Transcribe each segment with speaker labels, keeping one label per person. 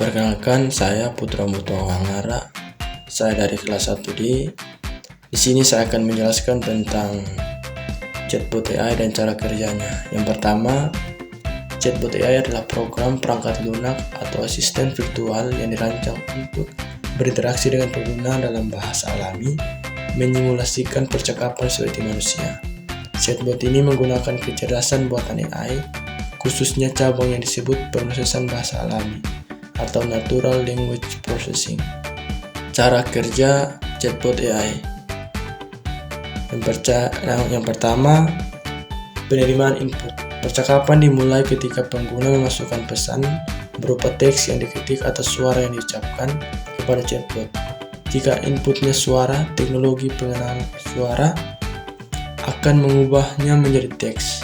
Speaker 1: Perkenalkan, saya Putra Mutuawangara. Saya dari kelas 1D. Di sini saya akan menjelaskan tentang chatbot AI dan cara kerjanya. Yang pertama, chatbot AI adalah program perangkat lunak atau asisten virtual yang dirancang untuk berinteraksi dengan pengguna dalam bahasa alami, menyimulasikan percakapan seperti manusia. Chatbot ini menggunakan kecerdasan buatan AI, khususnya cabang yang disebut pemrosesan bahasa alami atau Natural Language Processing. Cara kerja chatbot AI. Yang pertama, penerimaan input. Percakapan dimulai ketika pengguna memasukkan pesan berupa teks yang diketik atau suara yang diucapkan kepada chatbot. Jika inputnya suara, teknologi pengenalan suara akan mengubahnya menjadi teks.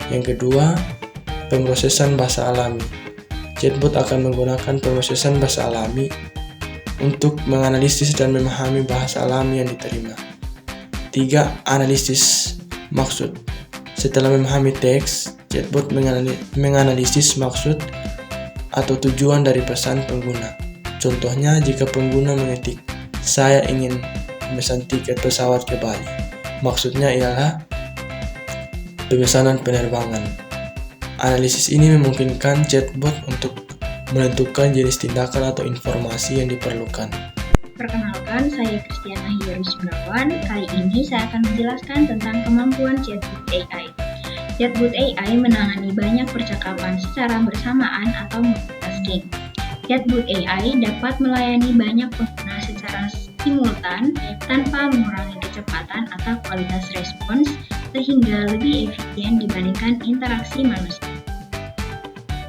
Speaker 1: Yang kedua, pemrosesan bahasa alami. Chatbot akan menggunakan pemrosesan bahasa alami untuk menganalisis dan memahami bahasa alami yang diterima. 3. Analisis maksud. Setelah memahami teks, chatbot menganalisis maksud atau tujuan dari pesan pengguna. Contohnya, jika pengguna mengetik, "Saya ingin memesan tiket pesawat ke Bali." Maksudnya ialah pemesanan penerbangan. Analisis ini memungkinkan chatbot untuk menentukan jenis tindakan atau informasi yang diperlukan.
Speaker 2: Perkenalkan, saya Kristiana Hiyarus Gunawan. Kali ini saya akan menjelaskan tentang kemampuan chatbot AI. Chatbot AI menangani banyak percakapan secara bersamaan atau multitasking. Chatbot AI dapat melayani banyak pengguna secara simultan tanpa mengurangi kecepatan atau kualitas respons, sehingga lebih efisien dibandingkan interaksi manusia.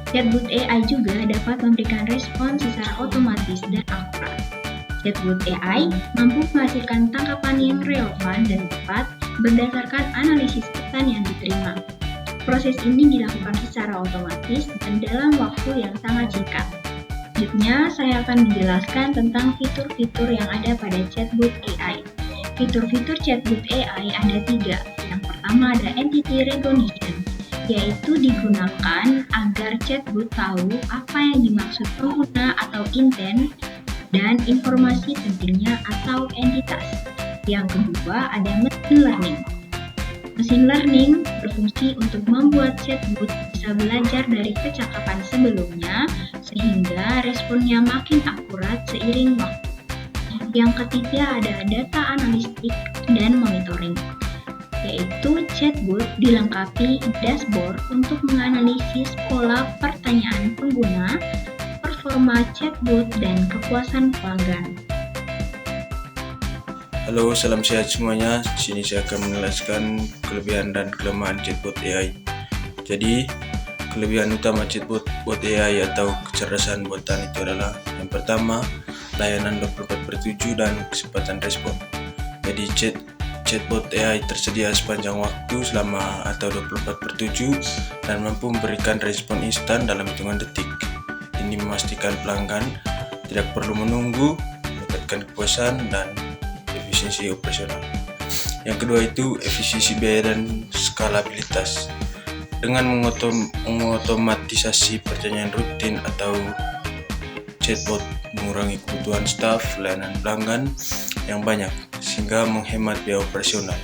Speaker 2: Chatbot AI juga dapat memberikan respons secara otomatis dan akurat. Chatbot AI mampu menghasilkan tangkapan yang relevan dan tepat berdasarkan analisis pesan yang diterima. Proses ini dilakukan secara otomatis dan dalam waktu yang sangat singkat. Selanjutnya, saya akan menjelaskan tentang fitur-fitur yang ada pada chatbot AI. Fitur-fitur chatbot AI ada 3. Yang pertama ada entity recognition, yaitu digunakan agar chatbot tahu apa yang dimaksud pengguna atau intent dan informasi pentingnya atau entitas. Yang kedua ada machine learning. Machine learning berfungsi untuk membuat chatbot bisa belajar dari percakapan sebelumnya sehingga responnya makin akurat seiring waktu. Yang ketiga ada data analistik dan monitoring, yaitu chatbot dilengkapi dashboard untuk menganalisis pola pertanyaan pengguna, performa chatbot, dan kepuasan pelanggan.
Speaker 3: Halo, salam sehat semuanya. Di sini saya akan menjelaskan kelebihan dan kelemahan chatbot AI. Jadi, kelebihan utama chatbot AI atau kecerdasan buatan itu adalah yang pertama, layanan 24/7 dan kecepatan respon. Jadi chatbot AI tersedia sepanjang waktu selama atau 24/7 dan mampu memberikan respon instan dalam hitungan detik. Ini memastikan pelanggan tidak perlu menunggu, mendapatkan kepuasan dan efisiensi operasional. Yang kedua itu efisiensi biaya dan skalabilitas. Dengan mengotomatisasi pertanyaan rutin atau chatbot mengurangi kebutuhan staf layanan pelanggan yang banyak sehingga menghemat biaya operasional.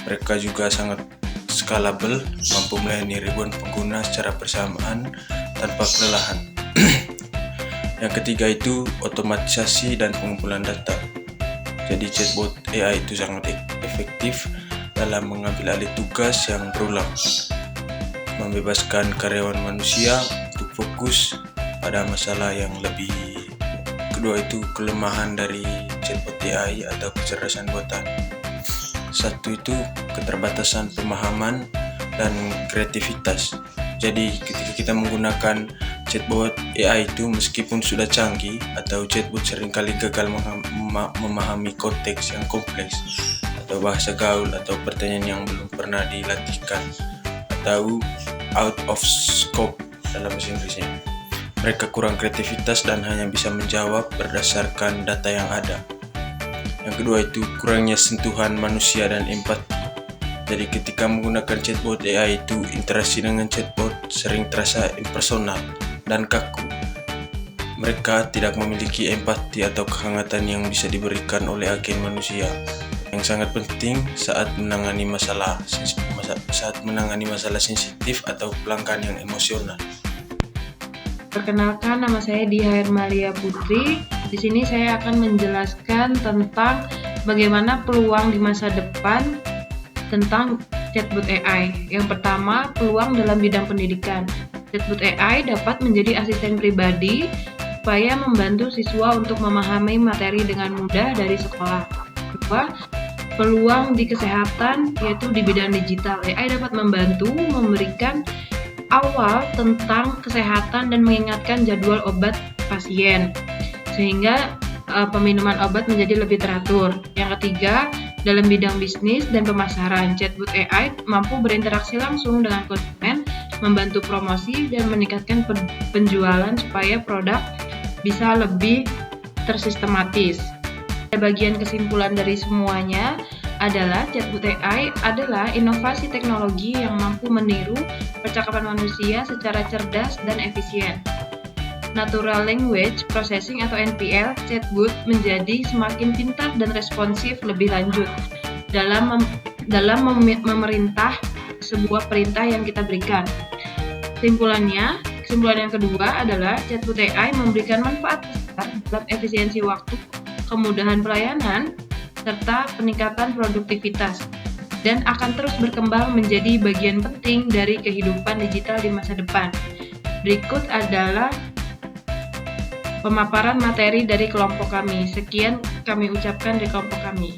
Speaker 3: Mereka juga sangat scalable, mampu melayani ribuan pengguna secara bersamaan tanpa kelelahan. Yang ketiga itu otomatisasi dan pengumpulan data. Jadi chatbot AI itu sangat efektif dalam mengambil alih tugas yang berulang, membebaskan karyawan manusia untuk fokus pada masalah yang lebih. Kedua itu kelemahan dari chatbot AI atau kecerdasan buatan. Satu itu keterbatasan pemahaman dan kreativitas. Jadi ketika kita menggunakan chatbot AI itu, meskipun sudah canggih atau chatbot seringkali gagal memahami konteks yang kompleks atau bahasa gaul atau pertanyaan yang belum pernah dilatihkan atau out of scope dalam bahasa Inggrisnya. Mereka kurang kreativitas dan hanya bisa menjawab berdasarkan data yang ada. Yang kedua itu kurangnya sentuhan manusia dan empati. Jadi ketika menggunakan chatbot AI itu, interaksi dengan chatbot sering terasa impersonal dan kaku. Mereka tidak memiliki empati atau kehangatan yang bisa diberikan oleh agen manusia, yang sangat penting saat menangani masalah sensitif atau pelanggan yang emosional.
Speaker 4: Perkenalkan, nama saya Diah Hermalia Putri. Di sini saya akan menjelaskan tentang bagaimana peluang di masa depan tentang chatbot AI. Yang pertama, peluang dalam bidang pendidikan. Chatbot AI dapat menjadi asisten pribadi supaya membantu siswa untuk memahami materi dengan mudah dari sekolah. Kedua, peluang di kesehatan yaitu di bidang digital. AI dapat membantu memberikan awal tentang kesehatan dan mengingatkan jadwal obat pasien sehingga peminuman obat menjadi lebih teratur. Yang ketiga, dalam bidang bisnis dan pemasaran, chatbot AI mampu berinteraksi langsung dengan konsumen, membantu promosi dan meningkatkan penjualan supaya produk bisa lebih tersistematis. Bagian kesimpulan dari semuanya adalah chatbot AI adalah inovasi teknologi yang mampu meniru percakapan manusia secara cerdas dan efisien. Natural Language Processing atau NPL chatbot menjadi semakin pintar dan responsif lebih lanjut dalam memerintah sebuah perintah yang kita berikan. Kesimpulan yang kedua adalah chatbot AI memberikan manfaat besar dalam efisiensi waktu, kemudahan pelayanan, serta peningkatan produktivitas, dan akan terus berkembang menjadi bagian penting dari kehidupan digital di masa depan. Berikut adalah pemaparan materi dari kelompok kami. Sekian kami ucapkan dari kelompok kami.